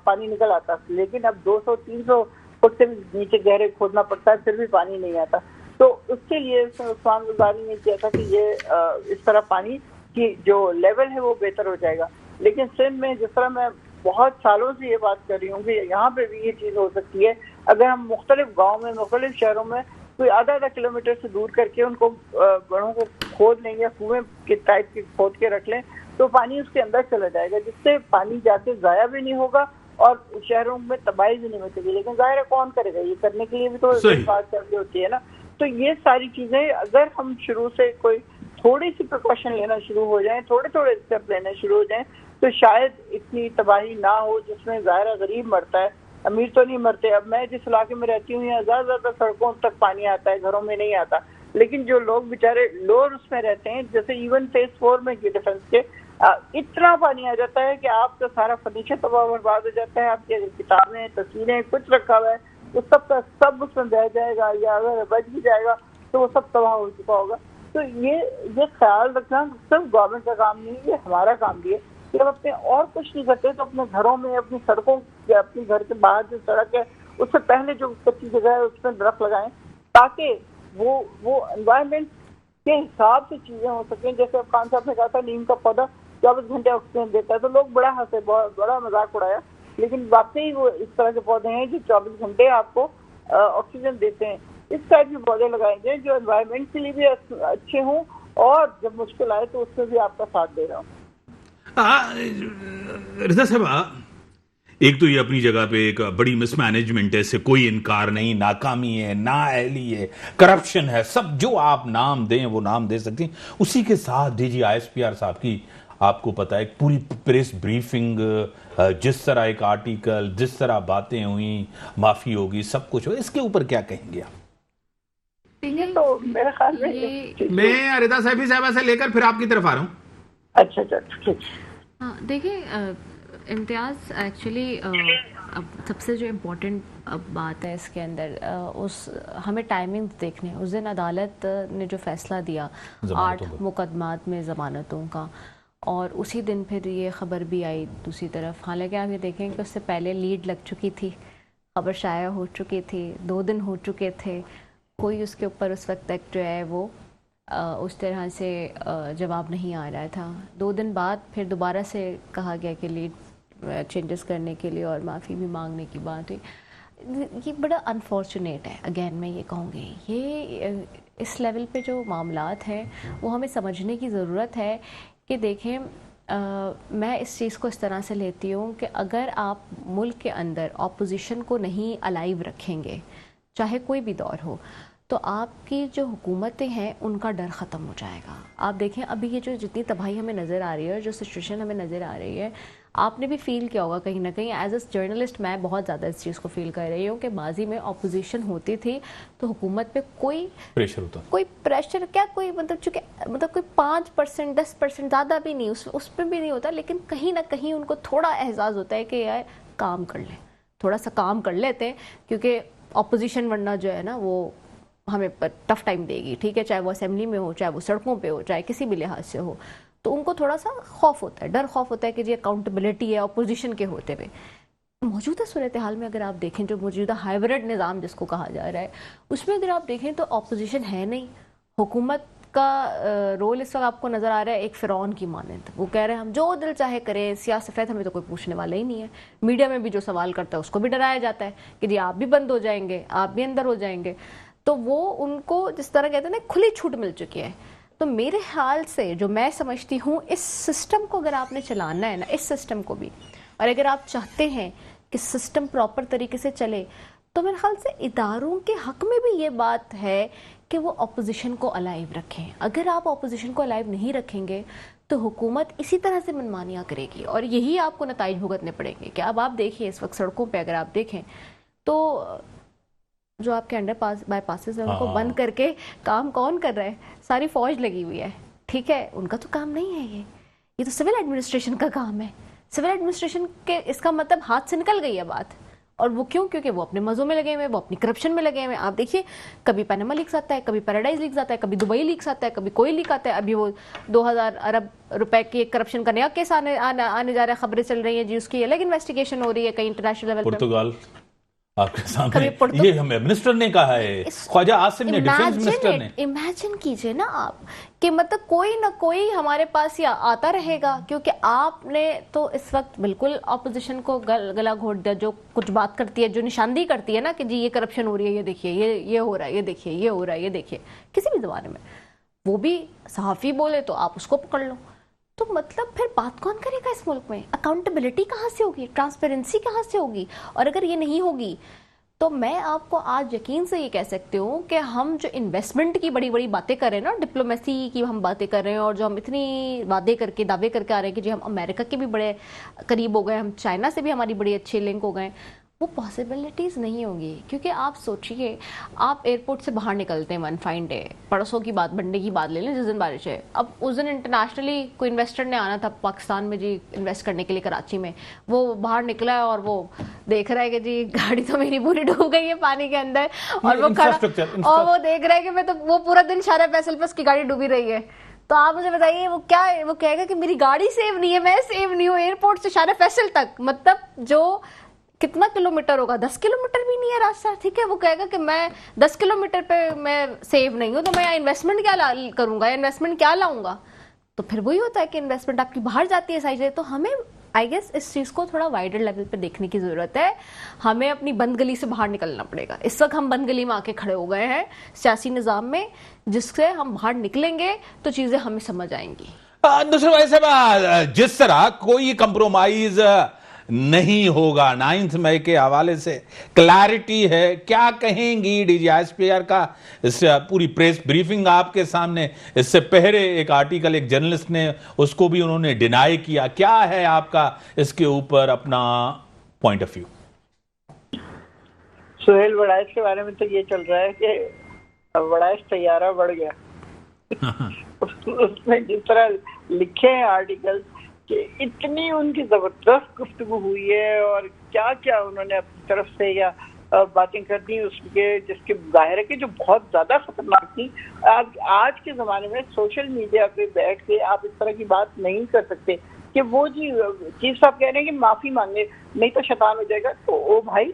پانی نکل آتا, لیکن اب 200-300 فٹ سے نیچے گہرے کھودنا پڑتا ہے پھر بھی پانی نہیں آتا. تو اس کے لیے عثمان غزالی نے کیا تھا کہ یہ اس طرح پانی کی جو لیول ہے وہ بہتر ہو جائے گا. لیکن سندھ میں جس طرح میں بہت سالوں سے یہ بات کر رہی ہوں کہ یہاں پہ بھی یہ چیز ہو سکتی ہے, اگر ہم مختلف گاؤں میں مختلف شہروں میں کوئی آدھا کلومیٹر سے دور کر کے ان کو گڑھوں کو کھود لیں یا کنویں کے ٹائپ کے کھود کے رکھ لیں تو پانی اس کے اندر چلا جائے گا, جس سے پانی جا کے ضائع بھی نہیں ہوگا اور شہروں میں تباہی بھی نہیں مچے گی. لیکن ظاہر ہے کون کرے گا, یہ کرنے کے لیے بھی تو بات چاہیے ہوتی ہے نا. تو یہ ساری چیزیں اگر ہم شروع سے کوئی تھوڑی سی پریکاشن لینا شروع ہو جائیں, تھوڑے اسٹیپ لینے شروع ہو جائیں, تو شاید اتنی تباہی نہ ہو جس میں ظاہر غریب مرتا ہے, امیر تو نہیں مرتے. اب میں جس علاقے میں رہتی ہوں یہاں زیادہ سڑکوں تک پانی آتا ہے, گھروں میں نہیں آتا, لیکن جو لوگ بیچارے لوور اس میں رہتے ہیں, جیسے ایون فیز 4 میں ڈیفنس کے اتنا پانی آ جاتا ہے کہ آپ کا سارا فرنیچر تباہ برباد ہو جاتا ہے, آپ کی کتابیں تصویریں کچھ رکھا ہوا ہے وہ سب کا سب اس میں بہ جائے گا, یا اگر بچ بھی جائے گا تو وہ سب تباہ ہو چکا ہوگا. تو یہ خیال رکھنا صرف گورنمنٹ کا کام نہیں, یہ ہمارا کام بھی ہے کہ ہم اپنے اور کچھ نہیں کرتے تو اپنے گھروں میں, اپنی سڑکوں یا اپنے گھر کے باہر جو سڑک ہے اس سے پہلے جو کچی جگہ ہے اس میں درخت لگائیں, تاکہ وہ انوائرمنٹ کے حساب سے چیزیں ہو سکیں. جیسے اب خان صاحب نے کہا تھا نیم کا پودا 24 گھنٹے آکسیجن دیتا ہے, تو لوگ بڑا ہنسے, بڑا مذاق اڑایا, لیکن واقعی وہ اس طرح کے پودے ہیں جو 24 گھنٹے آپ کو آکسیجن دیتے ہیں. اس ٹائپ کے پودے لگائیں گے جو انوائرمنٹ کے لیے بھی اچھے ہوں اور جب مشکل آئے تو اس میں بھی آپ کا ساتھ دے رہا ہوں. رضا صاحبہ, ایک تو یہ اپنی جگہ پہ ایک بڑی مس مینجمنٹ ہے, اس سے کوئی انکار نہیں, ناکامی ہے, نااہلی ہے, کرپشن ہے, سب جو آپ نام دیں وہ نام دے سکتے ہیں. اسی کے ساتھ ڈی جی ISPR صاحب کی آپ کو پتا ہے پوری پریس بریفنگ, جس طرح ایک آرٹیکل, جس طرح باتیں ہوئیں, معافی ہوگی, سب کچھ ہو, اس کے اوپر کیا کہیں گے آپ؟ تو میرے خیال میں رضا صاحبہ سے لے کر پھر آپ کی طرف آ رہا ہوں. اچھا ٹھیک. ہاں دیکھیں امتیاز, ایکچولی اب سب سے جو امپورٹنٹ بات ہے اس کے اندر, ہمیں ٹائمنگ دیکھنے. اس دن عدالت نے جو فیصلہ دیا 8 مقدمات میں ضمانتوں کا, اور اسی دن پھر یہ خبر بھی آئی دوسری طرف. حالانکہ آپ یہ دیکھیں کہ اس سے پہلے لیڈ لگ چکی تھی, خبر شائع ہو چکی تھی, 2 دن ہو چکے تھے, کوئی اس کے اوپر اس وقت تک جو ہے وہ اس طرح سے جواب نہیں آ رہا تھا. 2 دن بعد پھر دوبارہ سے کہا گیا کہ لیڈ چینجز کرنے کے لیے اور معافی بھی مانگنے کی بات ہوئی. یہ بڑا انفارچونیٹ ہے. اگین میں یہ کہوں گی, یہ اس لیول پہ جو معاملات ہیں وہ ہمیں سمجھنے کی ضرورت ہے کہ دیکھیں, میں اس چیز کو اس طرح سے لیتی ہوں کہ اگر آپ ملک کے اندر اپوزیشن کو نہیں الائیو رکھیں گے, چاہے کوئی بھی دور ہو, تو آپ کی جو حکومتیں ہیں ان کا ڈر ختم ہو جائے گا. آپ دیکھیں ابھی یہ جو جتنی تباہی ہمیں نظر آ رہی ہے اور جو سچویشن ہمیں نظر آ رہی ہے, آپ نے بھی فیل کیا ہوگا کہیں نہ کہیں. ایز اے جرنلسٹ میں بہت زیادہ اس چیز کو فیل کر رہی ہوں کہ ماضی میں اپوزیشن ہوتی تھی تو حکومت پہ کوئی پریشر کیا, کوئی مطلب کوئی 5% 10% زیادہ بھی نہیں, اس پہ بھی نہیں ہوتا, لیکن کہیں نہ کہیں ان کو تھوڑا احساس ہوتا ہے کہ یار کام کر لیں, تھوڑا سا کام کر لیتے ہیں, کیونکہ اپوزیشن ورنہ جو ہے نا وہ ہمیں ٹف ٹائم دے گی. ٹھیک ہے, چاہے وہ اسمبلی میں ہو, چاہے وہ سڑکوں پہ ہو, چاہے کسی بھی لحاظ سے ہو, تو ان کو تھوڑا سا خوف ہوتا ہے, ڈر خوف ہوتا ہے کہ جی اکاؤنٹیبلٹی ہے اپوزیشن کے ہوتے ہوئے. موجودہ صورتحال میں اگر آپ دیکھیں, جو موجودہ ہائیبرڈ نظام جس کو کہا جا رہا ہے, اس میں اگر آپ دیکھیں تو اپوزیشن ہے نہیں. حکومت کا رول اس وقت آپ کو نظر آ رہا ہے ایک فرعون کی مانند. وہ کہہ رہے ہیں ہم جو دل چاہے کریں, سیاہ سفید ہمیں تو کوئی پوچھنے والا ہی نہیں ہے. میڈیا میں بھی جو سوال کرتا ہے اس کو بھی ڈرایا جاتا ہے کہ جی آپ بھی بند ہو جائیں گے, آپ بھی اندر ہو جائیں گے. تو وہ ان کو جس طرح کہتے ہیں نا کھلی چھوٹ مل چکی ہے. تو میرے خیال سے جو میں سمجھتی ہوں, اس سسٹم کو اگر آپ نے چلانا ہے نا, اس سسٹم کو بھی, اور اگر آپ چاہتے ہیں کہ سسٹم پراپر طریقے سے چلے, تو میرے خیال سے اداروں کے حق میں بھی یہ بات ہے کہ وہ اپوزیشن کو الائیو رکھیں. اگر آپ اپوزیشن کو الائیو نہیں رکھیں گے تو حکومت اسی طرح سے منمانیاں کرے گی, اور یہی آپ کو نتائج بھگتنے پڑیں گے. کہ اب آپ دیکھیں اس وقت سڑکوں پہ اگر آپ دیکھیں تو جو آپ کے انڈر بائی پاسز ہیں ان کو بند کر کے کام کون کر رہا ہے؟ ساری فوج لگی ہوئی ہے. ٹھیک ہے, ان کا تو کام نہیں ہے, یہ تو سول ایڈمنسٹریشن کا کام ہے. سول ایڈمنسٹریشن کے اس کا مطلب ہاتھ سے نکل گئی ہے بات. اور وہ کیوں؟ کیونکہ وہ اپنے مزوں میں لگے ہوئے, وہ اپنی کرپشن میں لگے ہوئے. آپ دیکھیے کبھی پیناما لیکس آتا ہے, کبھی پیراڈائز لیکس آتا ہے, کبھی دبئی لیکس آتا ہے, کبھی کوئی لیک آتا ہے. ابھی وہ 2000 ارب روپے کی ایک کرپشن کا نیا کیس آنے جا رہا ہے, خبریں چل رہی ہیں جی, اس کی الگ انویسٹیگیشن ہو رہی ہے کہیں انٹرنیشنل لیول پہ. آپ کے سامنے یہ ہمیں منسٹر نے کہا ہے, خواجہ عاصم نے, ڈیفنس منسٹر نے. امیجن کیجئے نا آپ کہ مطلب کوئی نہ کوئی ہمارے پاس یہ آتا رہے گا, کیونکہ آپ نے تو اس وقت بالکل اپوزیشن کو گلا گھونٹ دیا. جو کچھ بات کرتی ہے, جو نشاندہی کرتی ہے نا کہ جی یہ کرپشن ہو رہی ہے, یہ دیکھیے یہ ہو رہا ہے, یہ دیکھیے یہ ہو رہا ہے, یہ دیکھیے, کسی بھی زمانے میں وہ بھی صحافی بولے تو آپ اس کو پکڑ لو. تو مطلب پھر بات کون کرے گا اس ملک میں؟ اکاؤنٹیبلٹی کہاں سے ہوگی؟ ٹرانسپیرنسی کہاں سے ہوگی؟ اور اگر یہ نہیں ہوگی تو میں آپ کو آج یقین سے یہ کہہ سکتی ہوں کہ ہم جو انویسٹمنٹ کی بڑی بڑی باتیں کر رہے ہیں نا, ڈپلومیسی کی ہم باتیں کر رہے ہیں, اور جو ہم اتنی وعدے کر کے دعوے کر کے آ رہے ہیں کہ جی ہم امریکہ کے بھی بڑے قریب ہو گئے, ہم چائنا سے بھی ہماری بڑی اچھے لنک ہو گئے, وہ پاسبلٹیز نہیں ہوں گی. کیونکہ آپ سوچئے, آپ ایئرپورٹ سے باہر نکلتے ہیں ون فائن ڈے, پڑوسوں کی بات, منڈے کی بات لے لیں جس دن بارش ہے. اب اس دن انٹرنیشنلی کوئی انویسٹر نے آنا تھا پاکستان میں جی انویسٹ کرنے کے لیے کراچی میں, وہ باہر نکلا ہے اور وہ دیکھ رہا ہے کہ جی گاڑی تو میری پوری ڈوب گئی ہے پانی کے اندر, اور وہ کھڑا اور وہ دیکھ رہا ہے کہ میں تو, وہ پورا دن شارع فیصل پہ اس کی گاڑی ڈوبی رہی ہے. تو آپ مجھے بتائیے وہ کیا ہے؟ وہ کہے گا کہ میری گاڑی سیو نہیں ہے, میں سیو نہیں ہوں. ایئرپورٹ سے شارع فیصل تک مطلب جو کتنا کلومیٹر ہوگا, 10 کلومیٹر بھی نہیں ہے راستہ. ٹھیک ہے, وہ کہے گا کہ میں 10 کلومیٹر پہ میں سیو نہیں ہوں, تو میں انویسٹمنٹ کیا کروں گا, انویسٹمنٹ کیا لاؤں گا؟ تو پھر وہی ہوتا ہے کہ انویسٹمنٹ آپ کی باہر جاتی ہے ساری چیزیں. تو ہمیں آئی گیس اس چیز کو تھوڑا وائڈر لیول پہ دیکھنے کی ضرورت ہے. ہمیں اپنی بند گلی سے باہر نکلنا پڑے گا. اس وقت ہم بند گلی میں آ کے کھڑے ہو گئے ہیں سیاسی نظام میں, جس سے ہم باہر نکلیں گے تو چیزیں ہمیں سمجھ آئیں گی. دوسرے بھائی صاحب, جس طرح کوئی کمپرومائز نہیں ہوگا 9 مئی کے حوالے سے کلیرٹی ہے, کیا کہیں گی D G S P R کا؟ اس پوری پریس بریفنگ آپ کے سامنے, اس سے پہلے ایک آرٹیکل ایک جرنلسٹ نے, اس کو بھی انہوں نے ڈینائی کیا. کیا ہے آپ کا اس کے اوپر اپنا پوائنٹ آف ویو؟ سہیل وڑائش کے بارے میں تو یہ چل رہا ہے کہ وڑائش طیارہ بڑھ گیا. اس میں جس طرح لکھے ہیں آرٹیکل کہ اتنی ان کی زبردست گفتگو ہوئی ہے, اور کیا کیا انہوں نے اپنی طرف سے یا باتیں کر دی اس کے, جس کے ظاہر ہے کہ جو بہت زیادہ خطرناک تھی. آج کے زمانے میں سوشل میڈیا پہ بیٹھ کے آپ اس طرح کی بات نہیں کر سکتے کہ وہ جی چیف صاحب کہہ رہے ہیں کہ معافی مانگے نہیں تو شیطان ہو جائے گا. تو او بھائی,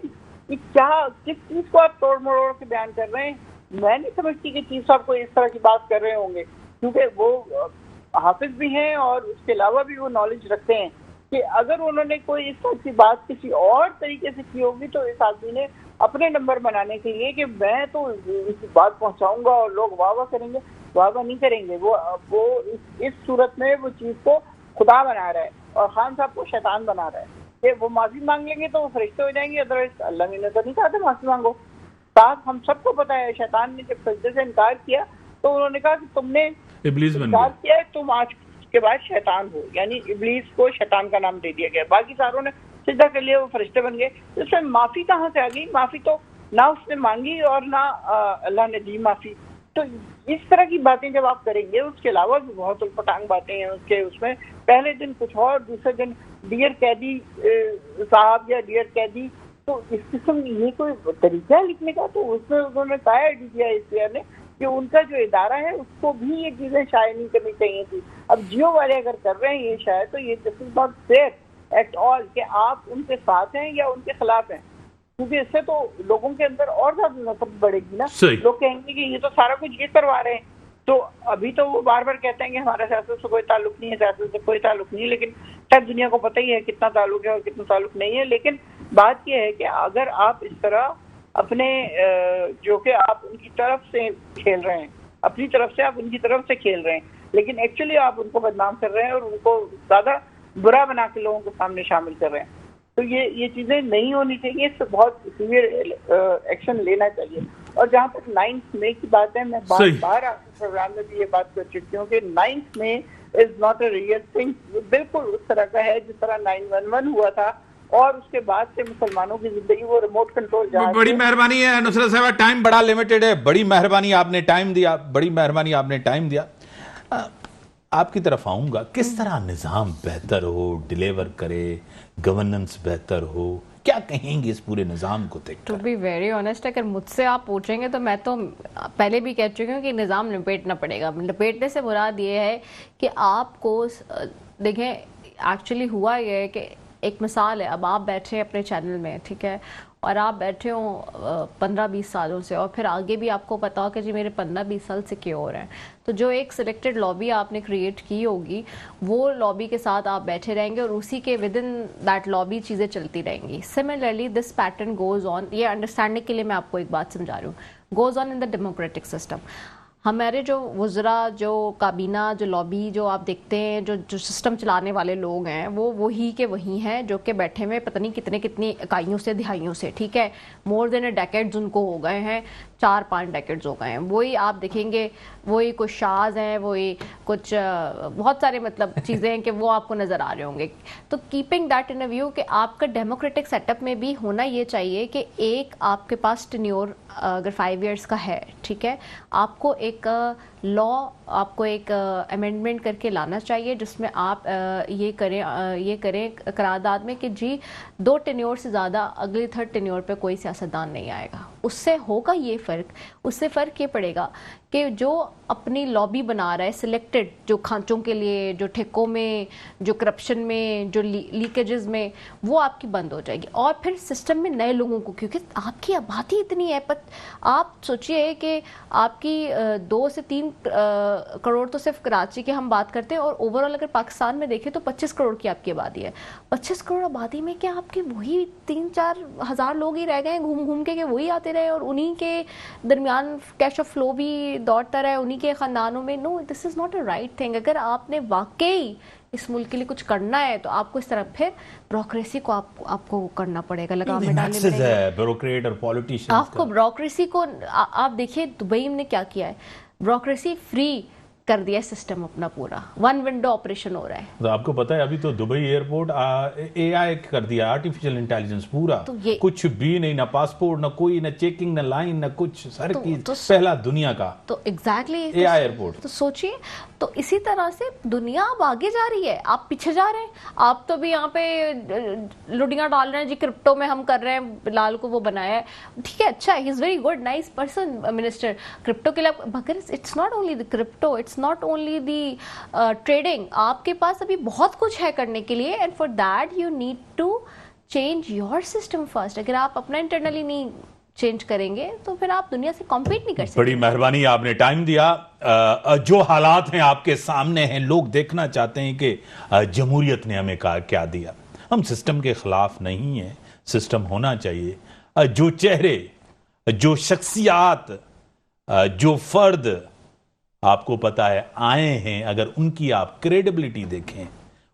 یہ کیا, کس چیز کو آپ توڑ مروڑ کے بیان کر رہے ہیں؟ میں نہیں سمجھتی کہ چیف صاحب کو اس طرح کی بات کر رہے ہوں گے, کیونکہ وہ حافظ بھی ہیں اور اس کے علاوہ بھی وہ نالج رکھتے ہیں کہ اگر انہوں نے کوئی اس طرح کی بات کسی اور طریقے سے کی ہوگی تو اس آدمی نے اپنے نمبر بنانے کے لیے کہ میں تو اس بات پہنچاؤں گا اور لوگ واہ واہ کریں گے, واہ واہ نہیں کریں گے. وہ اس صورت میں وہ چیز کو خدا بنا رہا ہے اور خان صاحب کو شیطان بنا رہا ہے کہ وہ معافی مانگ لیں گے تو وہ فرشتے ہو جائیں گے. ادروائز اللہ نے تو نہیں کہا تھا معافی مانگو. ساتھ ہم سب کو پتا ہے شیطان نے جب سجدے سے انکار کیا تو انہوں نے کہا کہ تم نے ابلیس بن انکار گئے. کیا ہے، تم آج کے بعد شیطان ہو. یعنی ابلیس کو شیطان کا نام دے دیا گیا. باقی ساروں نے سجدہ کر لیا، وہ فرشتے بن گئے. اس میں معافی کہاں سے آ گئی؟ معافی تو نہ اس نے مانگی اور نہ اللہ نے دی معافی. تو اس طرح کی باتیں جب آپ کریں گے، اس کے علاوہ بھی بہت الپٹانگ باتیں ہیں اس میں پہلے دن کچھ اور، دوسرے دن ڈیئر قیدی صاحب یا ڈیئر قیدی. تو اس قسم یہ کوئی طریقہ ہے لکھنے کا؟ تو اس میں انہوں نے کہا ہے DGI نے کہ ان کا جو ادارہ ہے اس کو بھی یہ چیزیں شائع نہیں کرنی چاہیے تھی. اب جیو والے اگر کر رہے ہیں یہ شائع، تو یہ this is not fair at all کہ آپ ان کے ساتھ ہیں یا ان کے خلاف ہیں، کیونکہ اس سے تو لوگوں کے اندر اور زیادہ نفرت بڑھے گی نا. لوگ کہیں گے کہ یہ تو سارا کچھ یہ کروا رہے ہیں. تو ابھی تو وہ بار بار کہتے ہیں کہ ہمارا سیاست سے کوئی تعلق نہیں ہے، سیاست سے کوئی تعلق نہیں ہے، لیکن شاید دنیا کو پتہ ہی ہے کتنا تعلق ہے اور کتنا تعلق نہیں ہے. لیکن بات یہ ہے کہ اگر آپ اس طرح اپنے جو کہ آپ ان کی طرف سے کھیل رہے ہیں، اپنی طرف سے آپ ان کی طرف سے کھیل رہے ہیں، لیکن ایکچولی آپ ان کو بدنام کر رہے ہیں اور ان کو زیادہ برا بنا کے لوگوں کے سامنے شامل کر رہے ہیں. تو یہ چیزیں نہیں ہونی چاہیے، اس سے بہت سیویئر ایکشن لینا چاہیے. اور جہاں تک 9 مئی کی بات ہے، میں بار بار آپ کے پروگرام میں بھی یہ بات کر چکی ہوں کہ 9 May is not a real thing. بالکل اس طرح کا ہے جس طرح 9/11 ہوا تھا، اور اس کے بعد سے مسلمانوں کی زندگی وہ ریموٹ کنٹرول جہاز. بڑی مہربانی ہے نصرت صاحبہ، ٹائم بڑا لیمیٹڈ ہے. بڑی مہربانی آپ نے ٹائم دیا، بڑی مہربانی آپ نے ٹائم دیا. آپ کی طرف آؤں گا. کس طرح نظام بہتر ہو، ڈیلیور کرے، گورننس بہتر ہو، کیا کہیں گے اس پورے نظام کو دیکھ کر؟ ٹو بی ویری آنیسٹ، اگر مجھ سے آپ پوچھیں گے تو میں تو پہلے بھی کہہ چکی ہوں کہ نظام لپیٹنا پڑے گا. لپیٹنے سے مراد یہ ہے کہ آپ کو دیکھیں ایکچولی ہوا یہ ہے کہ ایک مثال ہے. اب آپ بیٹھے اپنے چینل میں، ٹھیک ہے، اور آپ بیٹھے ہوں 15-20 سالوں سے، اور پھر آگے بھی آپ کو پتا ہو کہ جی میرے 15-20 سال سے کیوں ہو رہے ہیں. تو جو ایک سلیکٹڈ لابی آپ نے کریٹ کی ہوگی، وہ لابی کے ساتھ آپ بیٹھے رہیں گے اور اسی کے ود ان دیٹ لابی چیزیں چلتی رہیں گی. Similarly this pattern goes on. یہ انڈرسٹینڈنگ کے لیے میں آپ کو ایک بات سمجھا رہی ہوں. Goes on in the democratic system. ہمارے جو وزراء، جو کابینہ، جو لابی، جو آپ دیکھتے ہیں جو سسٹم چلانے والے لوگ ہیں، وہ وہی کے وہی ہیں جو کہ بیٹھے ہوئے پتہ نہیں کتنی اکائیوں سے، دہائیوں سے، ٹھیک ہے، مور دین اے ڈیکیڈز ان کو ہو گئے ہیں، 4-5 ڈیکیڈز ہو گئے ہیں. وہی آپ دیکھیں گے، وہی کچھ شاز ہیں، وہی کچھ بہت سارے مطلب چیزیں ہیں کہ وہ آپ کو نظر آ رہے ہوں گے. تو کیپنگ دیٹ ان ویو کہ آپ کا ڈیموکریٹک سیٹ اپ میں بھی ہونا یہ چاہیے کہ ایک آپ کے پاس ٹینیور اگر 5 ایئرس کا ہے، ٹھیک ہے، آپ کو ایک لا، آپ کو ایک امینڈمنٹ کر کے لانا چاہیے جس میں آپ یہ کریں قرارداد میں کہ جی 2 ٹینیور سے زیادہ اگلی 3rd ٹینیور پہ کوئی سیاستدان نہیں آئے گا. اس سے ہوگا یہ فرق، اس سے فرق یہ پڑے گا کہ جو اپنی لابی بنا رہا ہے سلیکٹڈ، جو کھانچوں کے لیے، جو ٹھیکوں میں، جو کرپشن میں، جو لیکیجز میں، وہ آپ کی بند ہو جائے گی. اور پھر سسٹم میں نئے لوگوں کو، کیونکہ آپ کی آبادی اتنی ہے، آپ سوچئے کہ آپ کی 2 سے 3 کروڑ تو صرف کراچی کے ہم بات کرتے ہیں، اور اوورآل اگر پاکستان میں دیکھیں تو 25 کروڑ کی آپ کی آبادی ہے. 25 کروڑ آبادی میں کیا آپ کے وہی 3-4 ہزار لوگ ہی رہ گئے ہیں گھوم گھوم کے کہ وہی آتے رہے اور انہی کے درمیان کیش آف فلو بھی دوڑتا رہا ہے انہی کے خاندانوں میں؟ No, this is not a right thing. اگر آپ نے واقعی اس ملک کے لیے کچھ کرنا ہے تو آپ کو اس طرح پھر بیوروکریسی کو آپ کو کرنا پڑے گا، لگام ڈالنے پڑے گا. بیوروکریٹ اور پولیٹیشین آپ کو بیوروکریسی کو، آپ دیکھیے دبئی نے کیا کیا ہے، بیوروکریسی فری کر دیا سسٹم اپنا پورا، 1 ونڈو آپریشن ہو رہا ہے. تو آپ کو پتا ہے ابھی تو دبئی ایئرپورٹ اے آئی کر دیا، آرٹیفیشل انٹیلیجنس پورا، کچھ بھی نہیں، نہ پاسپورٹ، نہ کوئی، نہ چیکنگ، نہ لائن، نہ کچھ، سر کی پہلا دنیا کا تو ایگزیکٹلی اے آئی ایئرپورٹ. تو سوچئے، تو اسی طرح سے دنیا اب آگے جا رہی ہے، آپ پیچھے جا رہے ہیں. آپ تو بھی یہاں پہ لڈیاں ڈال رہے ہیں جی کرپٹو میں ہم کر رہے ہیں، بلال کو وہ بنایا ہے، ٹھیک ہے، اچھا ہے، he is very good, nice person minister crypto کے لیے. مگر it's not only the crypto, it's not only the trading. آپ کے پاس ابھی بہت کچھ ہے کرنے کے لیے، and for that you need to change your system first. اگر آپ اپنا انٹرنلی نہیں چینج کریں گے تو پھر آپ دنیا سے کمپیٹ نہیں کر سکتے. بڑی مہربانی، آپ نے ٹائم دیا. جو حالات ہیں آپ کے سامنے ہیں، لوگ دیکھنا چاہتے ہیں کہ جمہوریت نے ہمیں کیا دیا. ہم سسٹم کے خلاف نہیں ہیں، سسٹم ہونا چاہیے. جو چہرے، جو شخصیات، جو فرد آپ کو پتا ہے آئے ہیں، اگر ان کی آپ کریڈیبلٹی دیکھیں،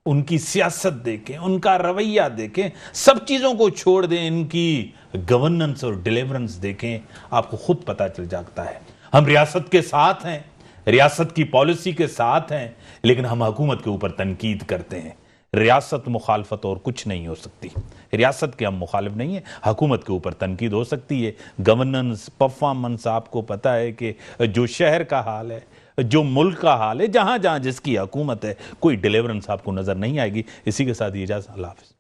ان کی سیاست دیکھیں، ان کا رویہ دیکھیں، سب چیزوں کو چھوڑ دیں، ان کی گورننس اور ڈیلیورنس دیکھیں، آپ کو خود پتہ چل جاتا ہے۔ ہم ریاست کے ساتھ ہیں، ریاست کی پالیسی کے ساتھ ہیں، لیکن ہم حکومت کے اوپر تنقید کرتے ہیں۔ ریاست مخالفت اور کچھ نہیں ہو سکتی، ریاست کے ہم مخالف نہیں ہیں، حکومت کے اوپر تنقید ہو سکتی ہے۔ گورننس، پرفارمنس، آپ کو پتہ ہے کہ جو شہر کا حال ہے، جو ملک کا حال ہے، جہاں جہاں جس کی حکومت ہے، کوئی ڈیلیورنس آپ کو نظر نہیں آئے گی۔ اسی کے ساتھ یہ اجازت، اللہ حافظ۔